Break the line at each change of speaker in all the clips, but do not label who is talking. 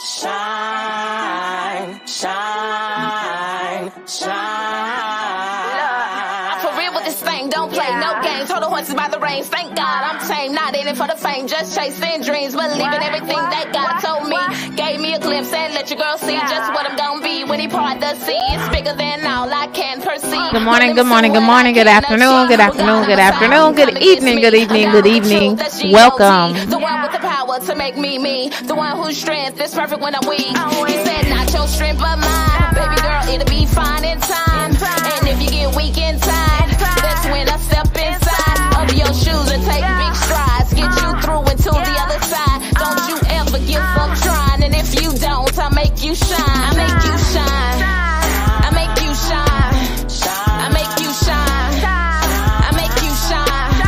Shine, shine, shine.
I'm for real with this thing, don't play no games. Hold the horses by the reins, thank God I'm tame. Not in it for the fame, just chasing dreams. Believing everything that God told me. Gave me a glimpse and let your girl see just what I'm gonna be. When he part the sea, it's bigger than all I can perceive.
Good morning, good morning, good morning, good afternoon, good afternoon, good afternoon, good evening, good evening, good evening. Welcome.
The one with the power to make me me. The one whose strength is perfect when I'm weak. He said not your strength but mine. Baby girl, it'll be fine in time. And if you get weak inside, that's when I step inside of your shoes and take big strides. Get you through and to the other side. Don't you ever give up trying. And if you don't, I'll make you shine. I make you shine. I make you shine. I make you shine. I make you shine.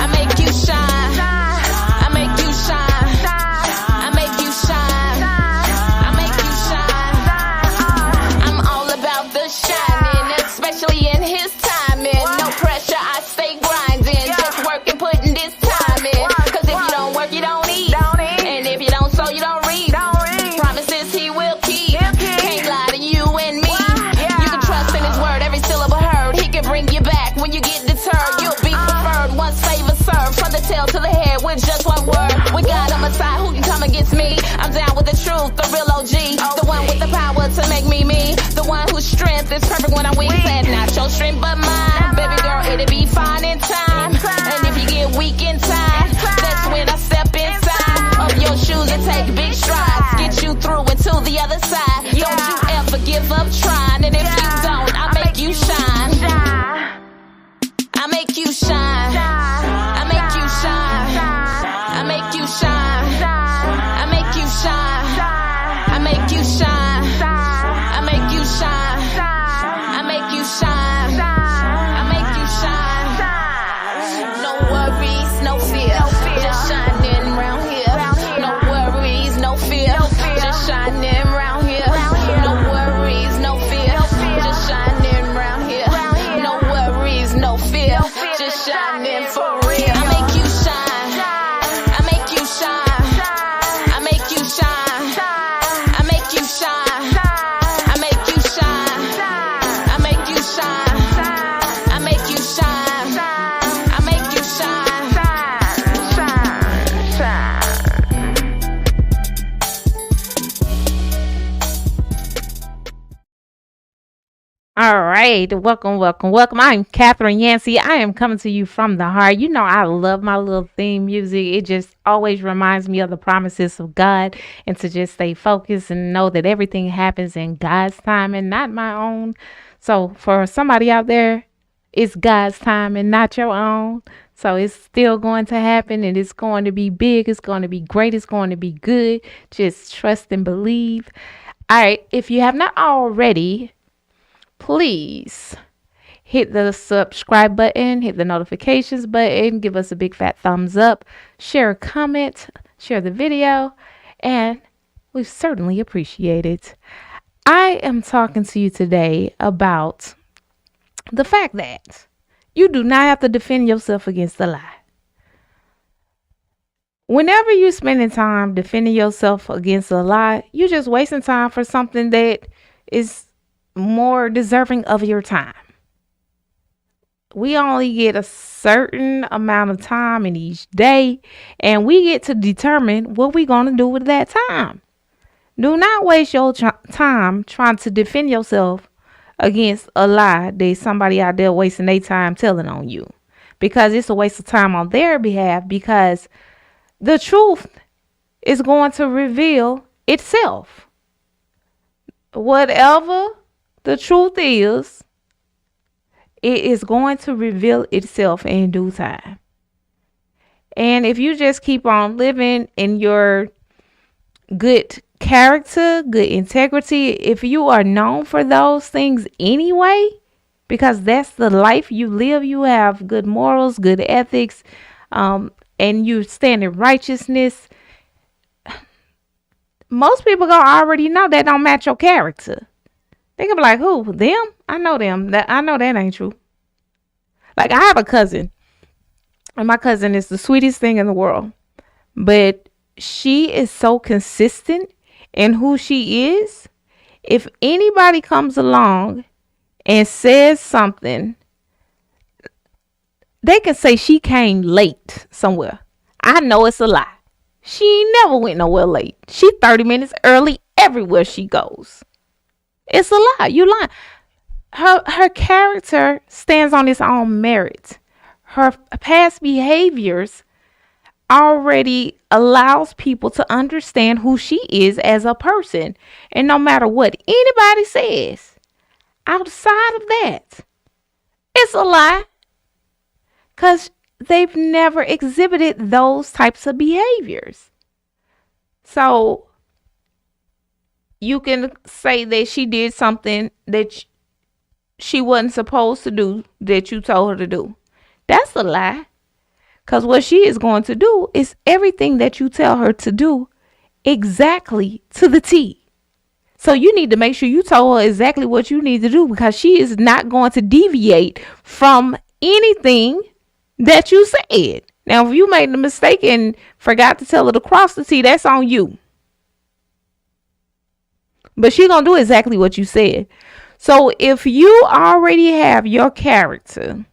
I make you shine. I make you shine. I make you shine. I make you shine. I'm all about the shining, especially in his timing. No pressure, I stay grinding. Just working, putting this time in. Cause if you don't work, you don't eat. And if you don't sow, you don't reap. Promises he will keep. Can't lie to you and me. You can trust in his word, every syllable heard. He can bring you back when you get deterred. You'll be preferred once favor served. From the tail to the head with just one word. With God on my side, who can come against me? I'm down with the truth, the real OG. The one with the power to make me me. The one whose strength is perfect when I'm weak. Said not your strength but mine. Baby girl, it'll be fine in time. And if you get weak inside, that's when I step inside of your shoes and take big strides. Get you through and to the other side. Don't you ever give up trying. And if you don't, I make you shine. I make you shine. I make you shine. I make you shine. I make you shine. I make you shine. I make you shine. I make you shine. I make you shine. No worries, no fear. Just shining round here. No worries, no fear. Just shining round here. No worries, no fear. Just shining round here. No worries, no fear. Just shining for real. I make you shine. I make you shine. I make you shine. I make you shine. I make you shine. I make you shine. I make you shine. I make you shine.
All right, welcome, welcome, welcome. I'm Catherine Yancey. I am coming to you from the heart. You know, I love my little theme music. It just always reminds me of the promises of God and to just stay focused and know that everything happens in God's time and not my own. So for somebody out there, it's God's time and not your own. So it's still going to happen and it's going to be big. It's going to be great. It's going to be good. Just trust and believe. All right, if you have not already, please hit the subscribe button, hit the notifications button, give us a big fat thumbs up, share a comment, share the video, and we certainly appreciate it. I am talking to you today about the fact that you do not have to defend yourself against a lie. Whenever you're spending time defending yourself against a lie, you're just wasting time for something that is more deserving of your time. We only get a certain amount of time in each day, and we get to determine what we're going to do with that time. Do not waste your time trying to defend yourself against a lie that somebody out there wasting their time telling on you, because it's a waste of time on their behalf, because the truth is going to reveal itself. Whatever the truth is, it is going to reveal itself in due time. And if you just keep on living in your good character, good integrity, if you are known for those things anyway, because that's the life you live, you have good morals, good ethics, and you stand in righteousness, most people gonna already know that don't match your character. They can be like, who? Them? I know them. I know that ain't true. Like, I have a cousin, and my cousin is the sweetest thing in the world, but she is so consistent and who she is, if anybody comes along and says something, they can say she came late somewhere. I know it's a lie. She never went nowhere late. She 30 minutes early everywhere she goes. It's a lie. You lying. Her character stands on its own merit. Her past behaviors already allows people to understand who she is as a person. And no matter what anybody says outside of that, it's a lie. Because they've never exhibited those types of behaviors. So you can say that she did something that she wasn't supposed to do that you told her to do. That's a lie. Because what she is going to do is everything that you tell her to do exactly to the T. So you need to make sure you told her exactly what you need to do, because she is not going to deviate from anything that you said. Now, if you made a mistake and forgot to tell her to cross the T, that's on you. But she gonna do exactly what you said. So if you already have your character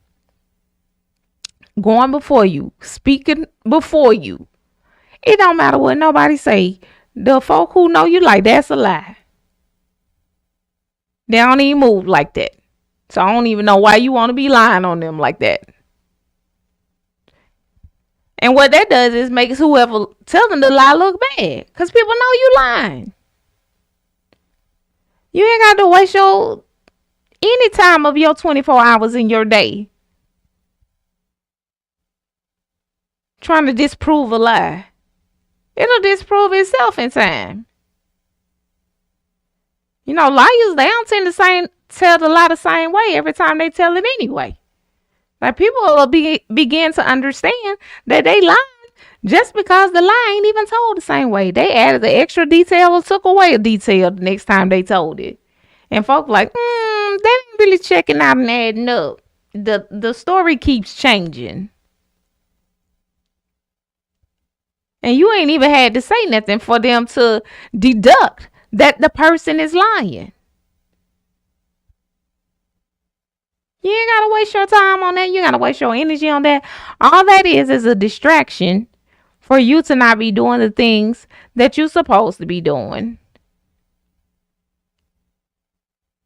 going before you, speaking before you, it don't matter what nobody say. The folk who know you like, that's a lie. They don't even move like that. So I don't even know why you want to be lying on them like that. And what that does is makes whoever telling the lie look bad, because people know you lying. You ain't got to waste any time of your 24 hours in your day trying to disprove a lie. It'll disprove itself in time. You know, liars, they don't tend to tell the lie the same way every time they tell it anyway. Like, people will begin to understand that they lied just because the lie ain't even told the same way. They added the extra detail or took away a detail the next time they told it. And folk like, they ain't really checking out and adding up. The story keeps changing. And you ain't even had to say nothing for them to deduct that the person is lying. You ain't got to waste your time on that. You got to waste your energy on that. All that is a distraction for you to not be doing the things that you're supposed to be doing.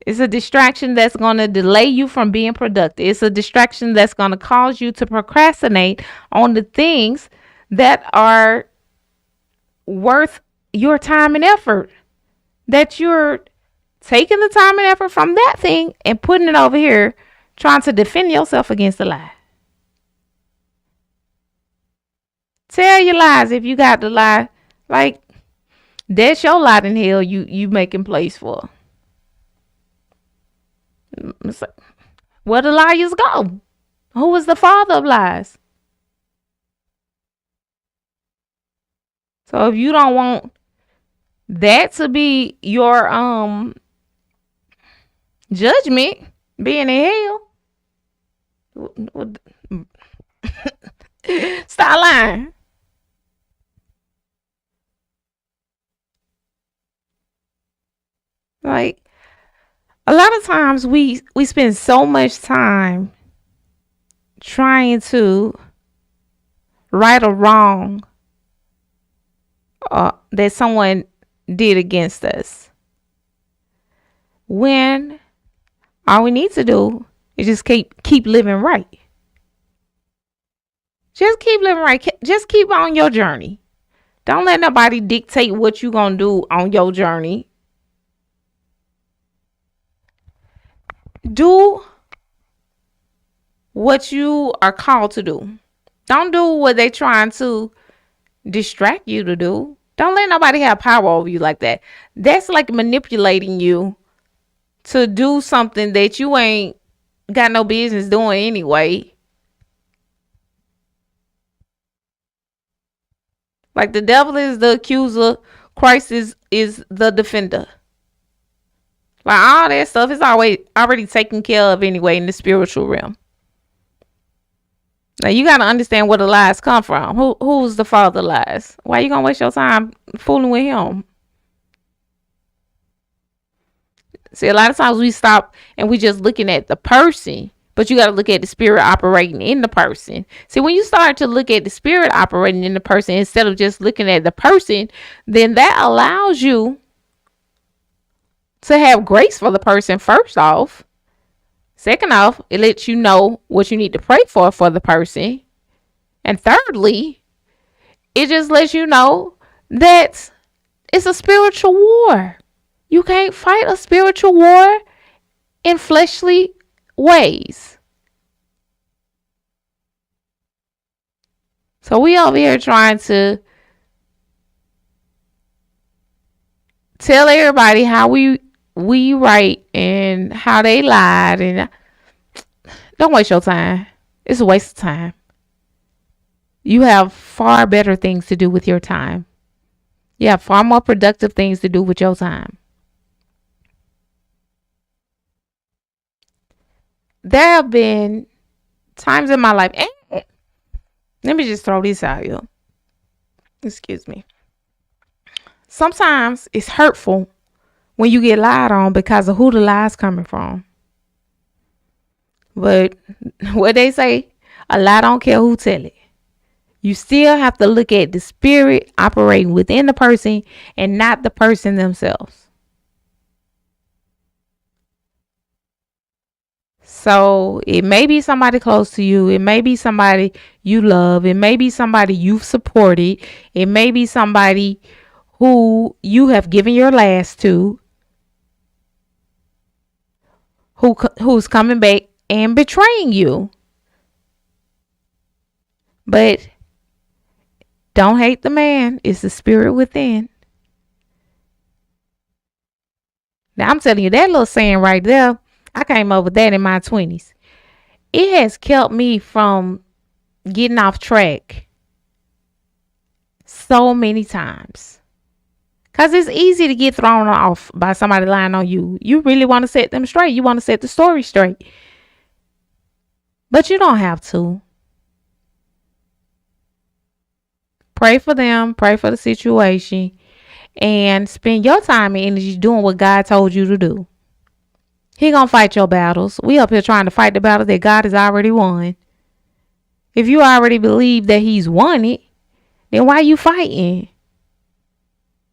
It's a distraction that's going to delay you from being productive. It's a distraction that's going to cause you to procrastinate on the things that are worth your time and effort. That you're taking the time and effort from that thing and putting it over here trying to defend yourself against the lie. Tell your lies if you got the lie. Like, that's your lot in hell you making place for. Where the liars go? Who is the father of lies? So if you don't want that to be your judgment, being in hell, stop lying. Like, a lot of times we spend so much time trying to right a wrong that someone did against us, when all we need to do is just keep living right. Just keep living right. Just keep on your journey. Don't let nobody dictate what you're going to do on your journey. Do what you are called to do. Don't do what they're trying to distract you to do. Don't let nobody have power over you like that. That's like manipulating you to do something that you ain't got no business doing anyway. Like, the devil is the accuser, Christ is the defender. Like, all that stuff is already taken care of anyway in the spiritual realm. Now, you got to understand where the lies come from. Who's the father of lies? Why you gonna waste your time fooling with him? See, a lot of times we stop and we just looking at the person, but you got to look at the spirit operating in the person. See, when you start to look at the spirit operating in the person instead of just looking at the person, then that allows you to have grace for the person, first off. Second off, it lets you know what you need to pray for the person. And thirdly, it just lets you know that it's a spiritual war. You can't fight a spiritual war in fleshly ways. So we over here trying to tell everybody how we right and how they lied, and don't waste your time. It's a waste of time. You have far better things to do with your time. You have far more productive things to do with your time. There have been times in my life, and let me just throw this out here. Excuse me. Sometimes it's hurtful when you get lied on because of who the lie's coming from. But what they say, a lie don't care who tell it. You still have to look at the spirit operating within the person and not the person themselves. So it may be somebody close to you. It may be somebody you love. It may be somebody you've supported. It may be somebody who you have given your last to, who's coming back and betraying you. But don't hate the man. It's the spirit within. Now I'm telling you, that little saying right there, I came up with that in my 20s. It has kept me from getting off track so many times. Because it's easy to get thrown off by somebody lying on you. You really want to set them straight. You want to set the story straight. But you don't have to. Pray for them. Pray for the situation. And spend your time and energy doing what God told you to do. He gonna fight your battles. We up here trying to fight the battle that God has already won. If you already believe that he's won it, then why you fighting?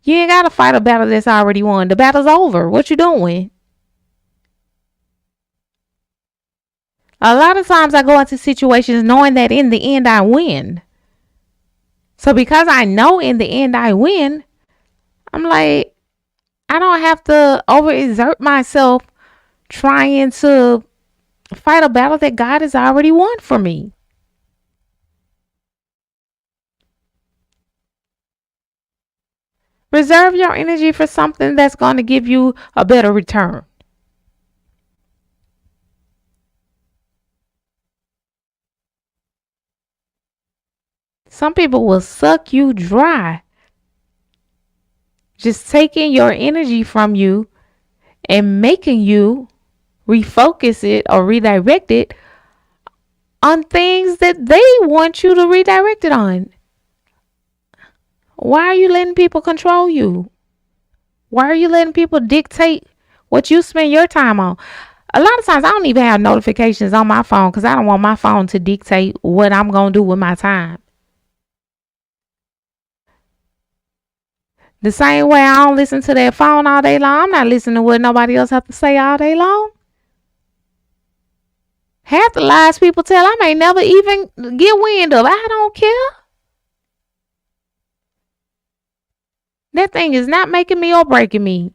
You ain't gotta fight a battle that's already won. The battle's over. What you doing? A lot of times I go into situations knowing that in the end I win. So because I know in the end I win, I'm like, I don't have to overexert myself trying to fight a battle that God has already won for me. Reserve your energy for something that's going to give you a better return. Some people will suck you dry, just taking your energy from you and making you refocus it or redirect it on things that they want you to redirect it on. Why are you letting people control you? Why are you letting people dictate what you spend your time on? A lot of times I don't even have notifications on my phone because I don't want my phone to dictate what I'm going to do with my time. The same way I don't listen to that phone all day long, I'm not listening to what nobody else have to say all day long. Half the lies people tell, I may never even get wind of. I don't care. That thing is not making me or breaking me.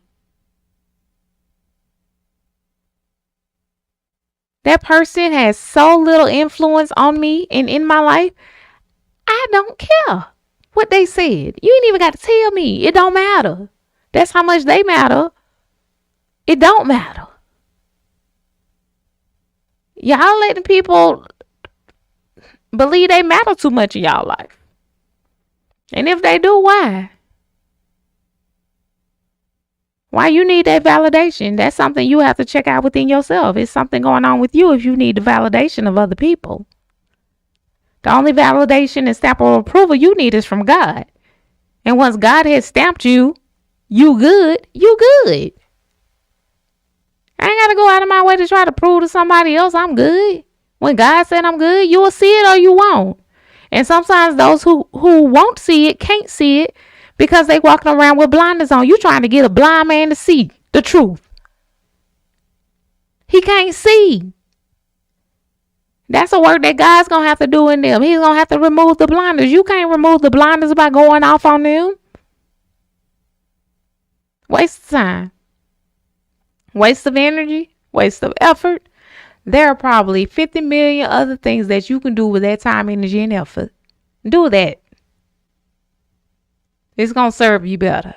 That person has so little influence on me and in my life. I don't care what they said. You ain't even got to tell me. It don't matter. That's how much they matter. It don't matter. Y'all letting people believe they matter too much in y'all life. And if they do, why? Why you need that validation? That's something you have to check out within yourself. It's something going on with you if you need the validation of other people. The only validation and stamp of approval you need is from God. And once God has stamped you, you good, you good. I ain't got to go out of my way to try to prove to somebody else I'm good. When God said I'm good, you will see it or you won't. And sometimes those who won't see it can't see it because they walking around with blinders on. You trying to get a blind man to see the truth. He can't see. That's a work that God's going to have to do in them. He's going to have to remove the blinders. You can't remove the blinders by going off on them. Waste of time. Waste of energy. Waste of effort. There are probably 50 million other things that you can do with that time, energy, and effort. Do that. It's going to serve you better.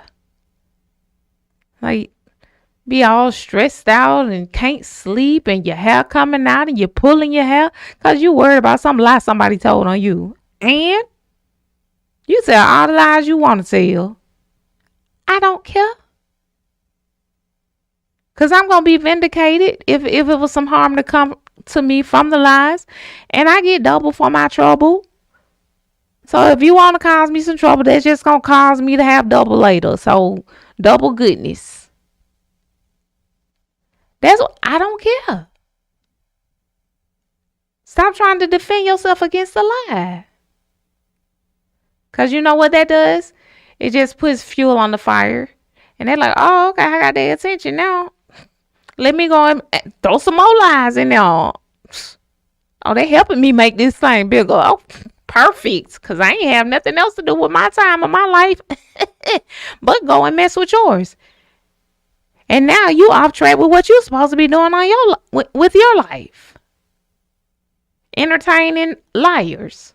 Like, be all stressed out and can't sleep and your hair coming out and you're pulling your hair because you worried about some lie somebody told on you. And you tell all the lies you want to tell. I don't care. Because I'm going to be vindicated if it was some harm to come to me from the lies. And I get double for my trouble. So if you want to cause me some trouble, that's just going to cause me to have double later. So double goodness. That's what I don't care. Stop trying to defend yourself against a lie. Because you know what that does? It just puts fuel on the fire. And they're like, oh, okay, I got their attention now. Let me go and throw some more lies in there. Oh, they helping me make this thing bigger. Oh, perfect. Because I ain't have nothing else to do with my time or my life. But go and mess with yours. And now you off track with what you're supposed to be doing on with your life. Entertaining liars.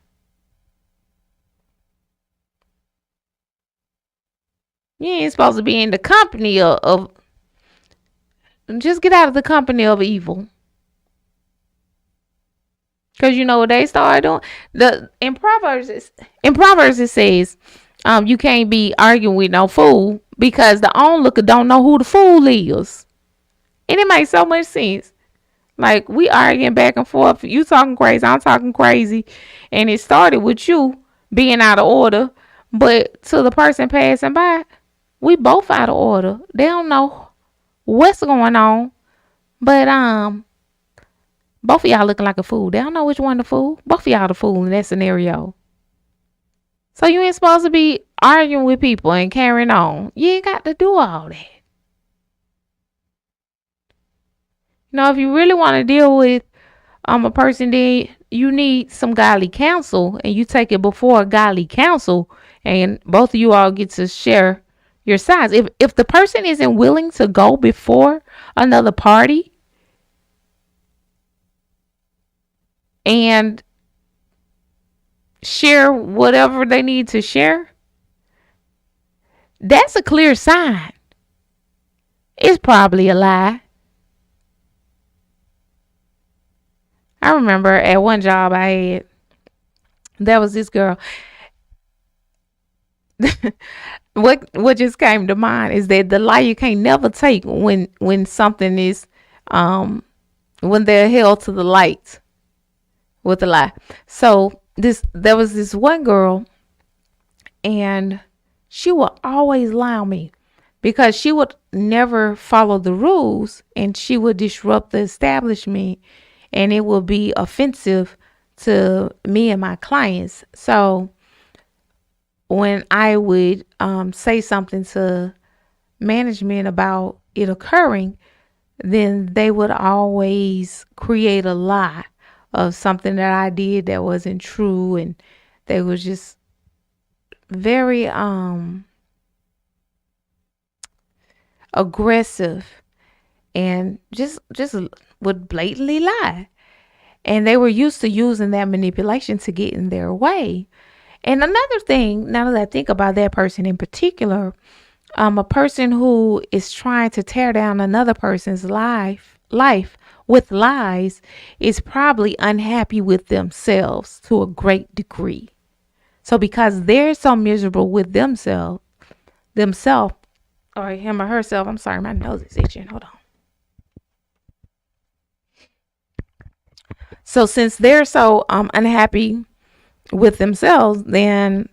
You ain't supposed to be in the company of just get out of the company of evil. Because you know what they started doing? In Proverbs it says, you can't be arguing with no fool because the onlooker don't know who the fool is. And it makes so much sense. Like, we arguing back and forth. You talking crazy, I'm talking crazy. And it started with you being out of order. But to the person passing by, we both out of order. They don't know what's going on. But both of y'all looking like a fool. They don't know which one the fool. Both of y'all the fool in that scenario. So you ain't supposed to be arguing with people and carrying on. You ain't got to do all that. You know, if you really want to deal with a person, then you need some godly counsel, and you take it before godly counsel, and both of you all get to share your sides. If the person isn't willing to go before another party and share whatever they need to share, that's a clear sign. It's probably a lie. I remember at one job I had, there was this girl. What just came to mind is that the lie you can't never take when something is when they're held to the light with a lie. So there was this one girl, and she would always lie on me because she would never follow the rules, and she would disrupt the establishment, and it would be offensive to me and my clients. So when I would say something to management about it occurring, then they would always create a lie of something that I did that wasn't true, and they was just very aggressive and just would blatantly lie. And they were used to using that manipulation to get in their way. And another thing, now that I think about that person in particular, a person who is trying to tear down another person's life with lies is probably unhappy with themselves to a great degree. So because they're so miserable with themselves, or him or herself, I'm sorry, my nose is itching. Hold on. So since they're so unhappy with themselves, then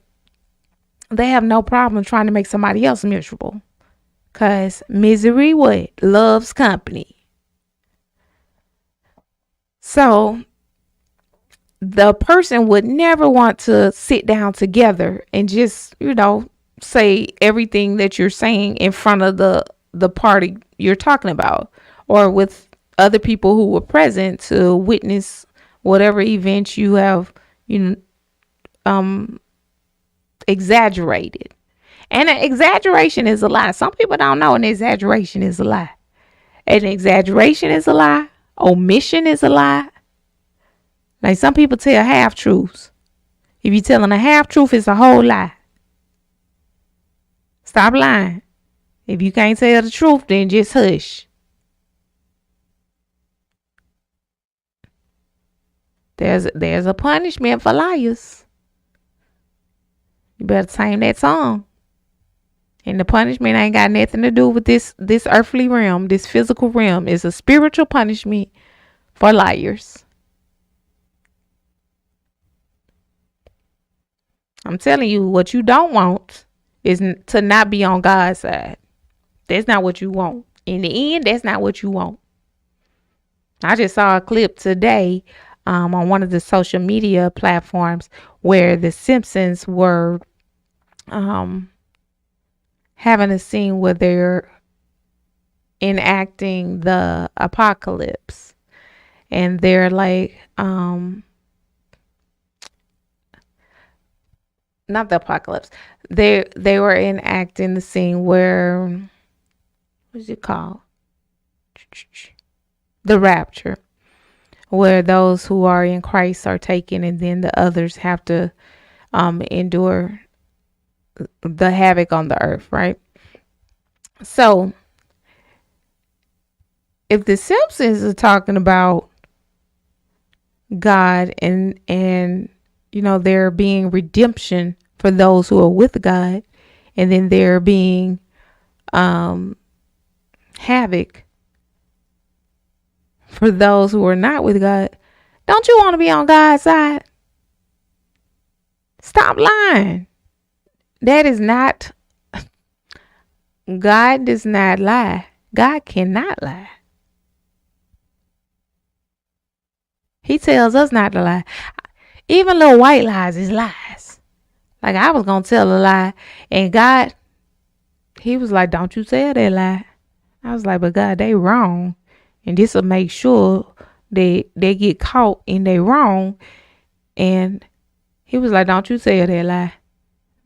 they have no problem trying to make somebody else miserable. Because misery loves company. So the person would never want to sit down together and just, say everything that you're saying in front of the party you're talking about, or with other people who were present to witness whatever event you have, exaggerated. And an exaggeration is a lie. Some people don't know an exaggeration is a lie. An exaggeration is a lie. Omission is a lie. Like, some people tell half truths. If you're telling a half truth, it's a whole lie. Stop lying. If you can't tell the truth, then just hush. There's a punishment for liars. You better tame that tongue. And the punishment ain't got nothing to do with this earthly realm, this physical realm. It's a spiritual punishment for liars. I'm telling you, what you don't want is to not be on God's side. That's not what you want. In the end, that's not what you want. I just saw a clip today on one of the social media platforms where the Simpsons were having a scene where they're enacting the apocalypse, and they're like, not the apocalypse. They were enacting the scene where, what's it called? The rapture, where those who are in Christ are taken, and then the others have to endure the havoc on the earth, right? So if the Simpsons are talking about God and there being redemption for those who are with God, and then there being havoc for those who are not with God, don't you want to be on God's side? Stop lying. That is not, God does not lie. God cannot lie. He tells us not to lie. Even little white lies is lies. Like, I was going to tell a lie, and God, he was like, don't you tell that lie. I was like, but God, they wrong. And this will make sure they get caught in they wrong. And he was like, don't you tell that lie.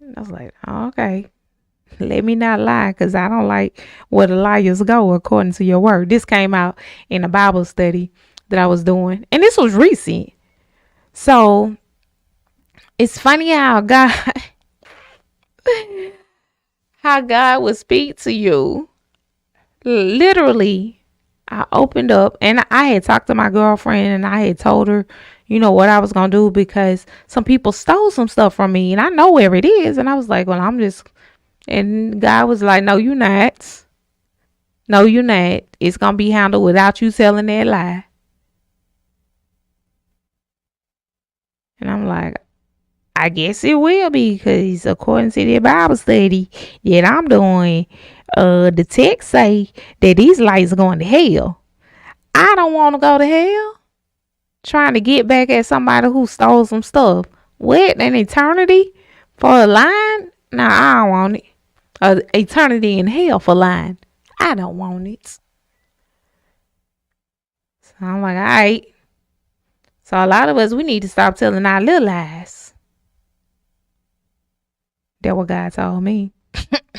And I was like, oh, okay. Let me not lie, because I don't like where the liars go according to your word. This came out in a Bible study that I was doing, and this was recent. So it's funny how God would speak to you. Literally, I opened up, and I had talked to my girlfriend, and I had told her, what I was going to do, because some people stole some stuff from me, and I know where it is. And I was like, well, and God was like, no, you're not. No, you're not. It's going to be handled without you telling that lie. And I'm like, I guess it will be, because according to the Bible study that I'm doing, the text say that these lights are going to hell. I don't want to go to hell trying to get back at somebody who stole some stuff. What? An eternity for a lying? Nah, I don't want it. Eternity in hell for lying. I don't want it. So I'm like, all right. So a lot of us, we need to stop telling our little lies. That's what God told me.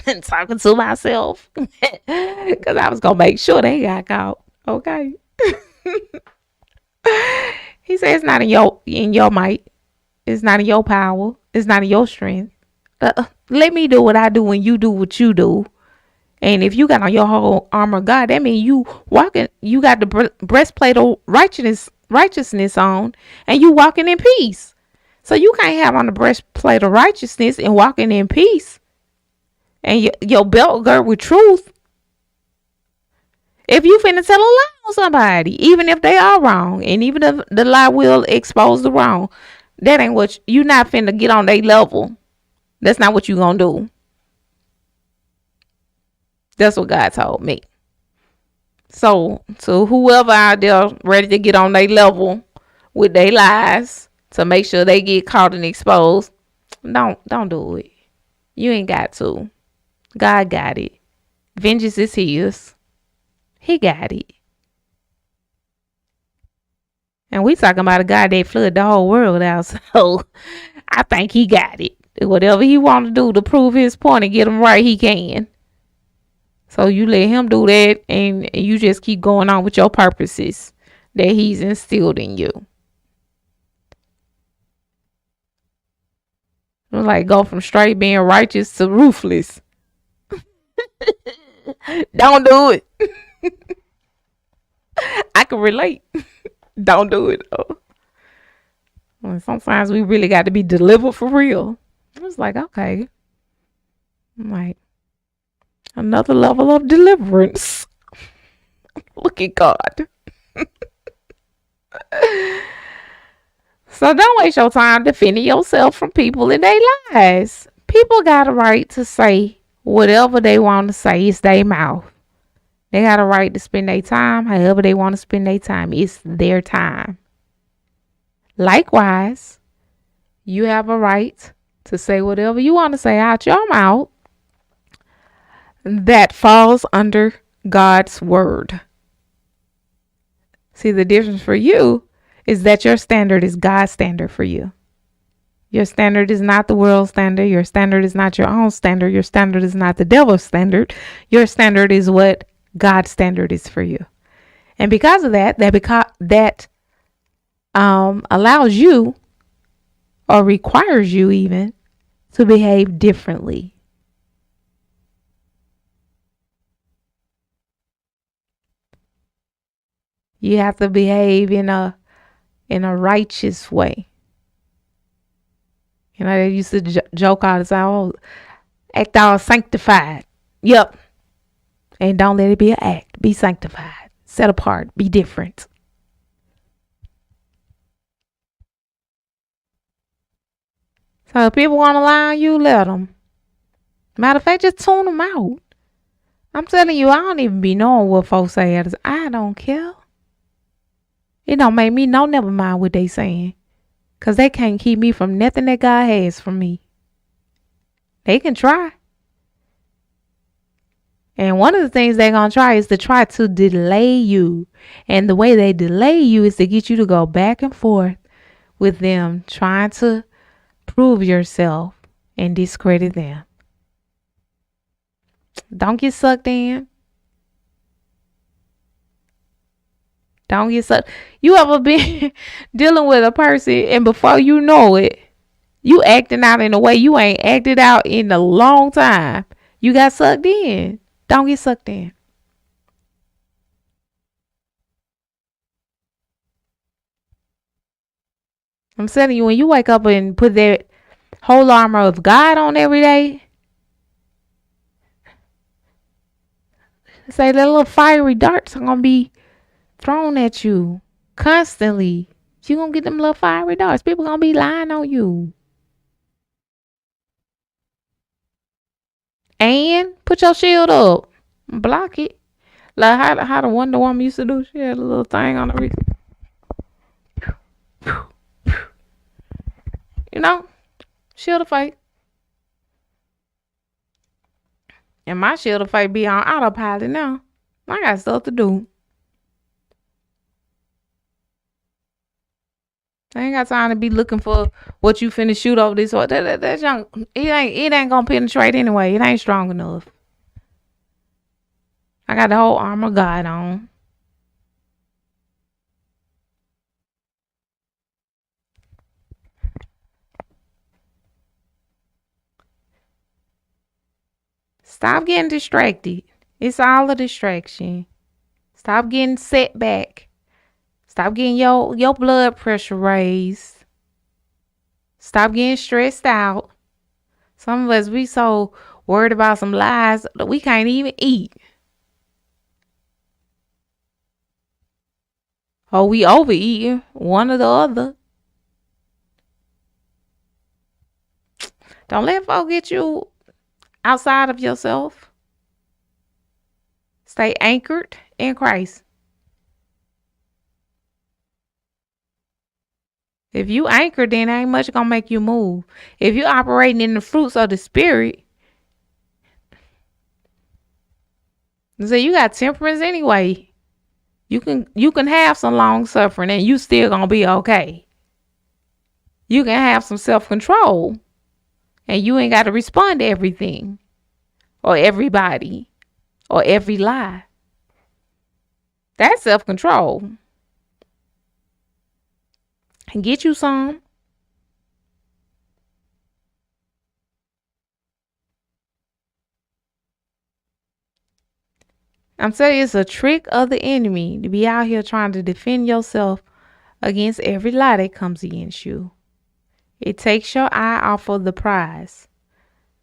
And talking to myself. Because I was going to make sure they got caught. Okay. He said it's not in your might. It's not in your power. It's not in your strength. Let me do what I do when you do what you do. And if you got on your whole armor of God, that means you got the breastplate of righteousness on, and you walking in peace. So you can't have on the breastplate of righteousness and walking in peace, and your belt girded with truth. If you finna tell a lie on somebody, even if they are wrong, and even if the lie will expose the wrong, that ain't what you not finna get on their level. That's not what you gonna do. That's what God told me. So whoever out there ready to get on their level with their lies to make sure they get caught and exposed, don't do it. You ain't got to. God got it. Vengeance is his. He got it. And we talking about a God that flooded the whole world out. So I think he got it. Whatever he want to do to prove his point and get him right, he can. So you let him do that, and you just keep going on with your purposes that he's instilled in you. Like go from straight being righteous to ruthless. Don't do it. I can relate. Don't do it though. Well, sometimes we really got to be delivered for real. I was like, okay. I'm like, another level of deliverance. Look at God. So don't waste your time defending yourself from people in their lies. People got a right to say whatever they want to say. It's their mouth. They got a right to spend their time however they want to spend their time. It's their time. Likewise, you have a right to say whatever you want to say out your mouth that falls under God's word. See, the difference for you is that your standard is God's standard for you. Your standard is not the world's standard. Your standard is not your own standard. Your standard is not the devil's standard. Your standard is what God's standard is for you. And because of that, allows you or requires you even to behave differently. You have to behave in a righteous way. You know, they used to joke all the time, oh, act all sanctified. Yep. And don't let it be an act. Be sanctified. Set apart. Be different. So if people want to lie on you, let them. Matter of fact, just tune them out. I'm telling you, I don't even be knowing what folks say. I don't care. It don't make me know, never mind what they saying. Because they can't keep me from nothing that God has for me. They can try. And one of the things they're going to try is to try to delay you. And the way they delay you is to get you to go back and forth with them, trying to prove yourself and discredit them. Don't get sucked in. Don't get sucked. You ever been dealing with a person and before you know it, you acting out in a way you ain't acted out in a long time. You got sucked in. Don't get sucked in. I'm telling you, when you wake up and put that whole armor of God on every day, say that little fiery darts are going to be thrown at you constantly. You going to get them little fiery darts. People going to be lying on you. And put your shield up. Block it. Like how the Wonder Woman used to do. She had a little thing on her wrist. You know? Shield of faith. And my shield of faith be on autopilot now. I got stuff to do. I ain't got time to be looking for what you finna shoot over this or that junk. It ain't gonna penetrate anyway. It ain't strong enough. I got the whole armor of God on. Stop getting distracted. It's all a distraction. Stop getting set back. Stop getting your blood pressure raised. Stop getting stressed out. Some of us, we so worried about some lies that we can't even eat. Or we overeating, one or the other. Don't let folks get you outside of yourself. Stay anchored in Christ. If you anchor, then ain't much gonna make you move. If you're operating in the fruits of the spirit, so you got temperance anyway. You can have some long suffering and you still gonna be okay. You can have some self-control and you ain't got to respond to everything or everybody or every lie. That's self-control. And get you some. I'm telling you, it's a trick of the enemy to be out here trying to defend yourself against every lie that comes against you. It takes your eye off of the prize.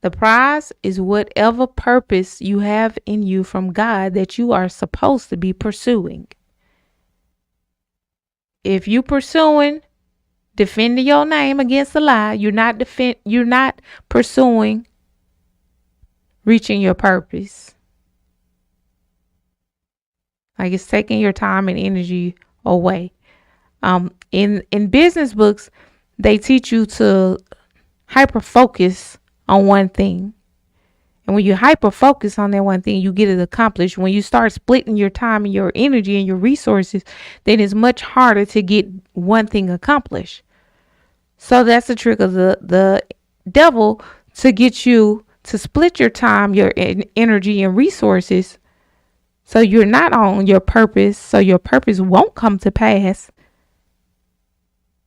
The prize is whatever purpose you have in you from God that you are supposed to be pursuing. If you pursuing defending your name against a lie, you're not pursuing reaching your purpose. Like, it's taking your time and energy away. In business books, they teach you to hyper focus on one thing. And when you hyper focus on that one thing, you get it accomplished. When you start splitting your time and your energy and your resources, then it's much harder to get one thing accomplished. So that's the trick of the devil, to get you to split your time, your energy and resources, so you're not on your purpose, so your purpose won't come to pass.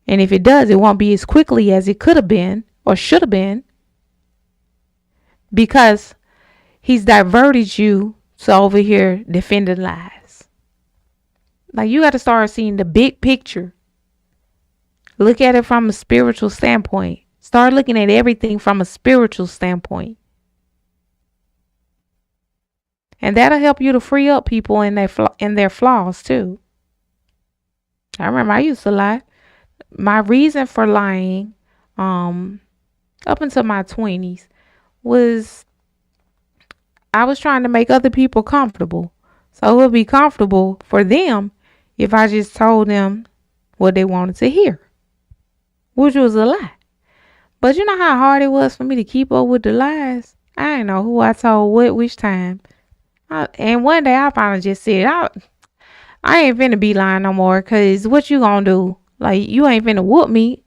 And if it does, it won't be as quickly as it could have been or should have been, because he's diverted you to over here defending lies. Like, you got to start seeing the big picture. Look at it from a spiritual standpoint. Start looking at everything from a spiritual standpoint. And that'll help you to free up people in their flaws too. I remember I used to lie. My reason for lying, up until my 20s, was I was trying to make other people comfortable. So it would be comfortable for them if I just told them what they wanted to hear, which was a lie. But you know how hard it was for me to keep up with the lies? I didn't know who I told what, which time. And one day I finally just said, I ain't finna be lying no more, because what you gonna do? Like, you ain't finna whoop me.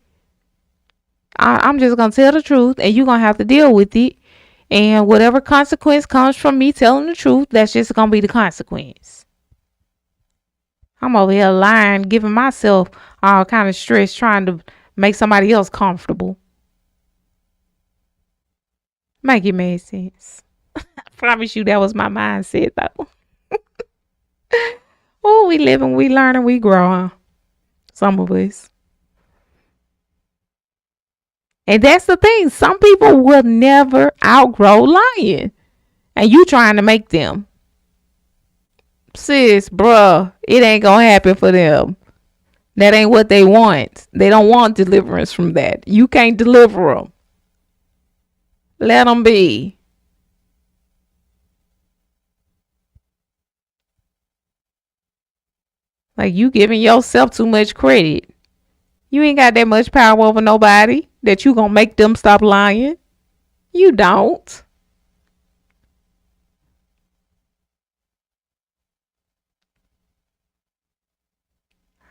I'm just gonna tell the truth, and you gonna have to deal with it. And whatever consequence comes from me telling the truth, that's just gonna be the consequence. I'm over here lying, giving myself all kind of stress, trying to make somebody else comfortable. Make it make sense. I promise you that was my mindset though. Oh, we live and we learn and we grow, huh? Some of us. And that's the thing. Some people will never outgrow lying. And you trying to make them. Sis, bruh, it ain't gonna happen for them. That ain't what they want. They don't want deliverance from that. You can't deliver them. Let them be. Like, you giving yourself too much credit. You ain't got that much power over nobody that you gonna make them stop lying. You don't.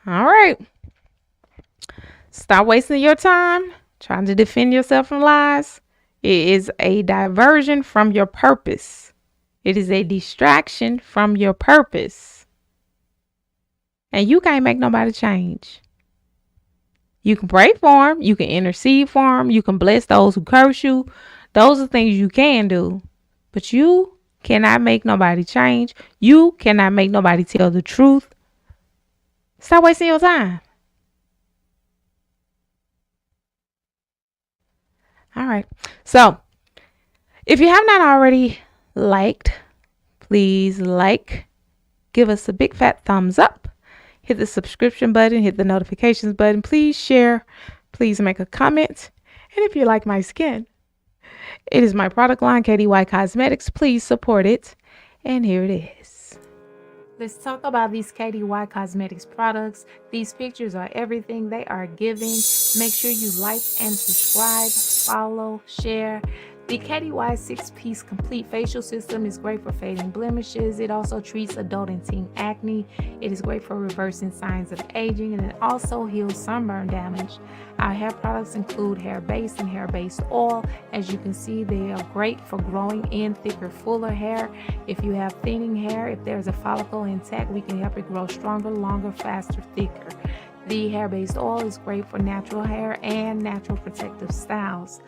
All right. Stop wasting your time trying to defend yourself from lies. It is a diversion from your purpose. It is a distraction from your purpose. And you can't make nobody change. You can pray for them. You can intercede for them. You can bless those who curse you. Those are things you can do. But you cannot make nobody change. You cannot make nobody tell the truth. Stop wasting your time. All right. So, if you have not already liked, please give us a big fat thumbs up. Hit the subscription button, hit the notifications button. Please share. Please make a comment. And if you like my skin, it is my product line, KDY Cosmetics. Please support it. And here it is. Let's talk about these KDY Cosmetics products. These pictures are everything. They are giving. Make sure you like and subscribe, follow, share. The KDY 6-piece complete facial system is great for fading blemishes. It also treats adult and teen acne. It is great for reversing signs of aging, and it also heals sunburn damage. Our hair products include hair base and hair based oil. As you can see, they are great for growing in thicker, fuller hair. If you have thinning hair, if there's a follicle intact, we can help it grow stronger, longer, faster, thicker. The hair based oil is great for natural hair and natural protective styles.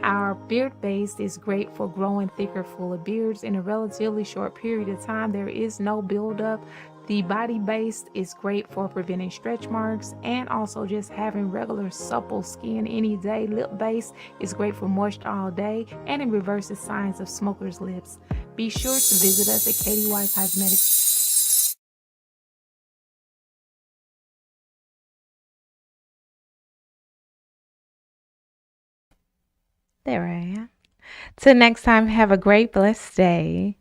Our beard based is great for growing thicker, fuller beards in a relatively short period of time. There is no buildup. The body based is great for preventing stretch marks and also just having regular supple skin any day. Lip based is great for moisture all day, and it reverses signs of smoker's lips. Be sure to visit us at KDY Cosmetics. There I am. Till next time, have a great, blessed day.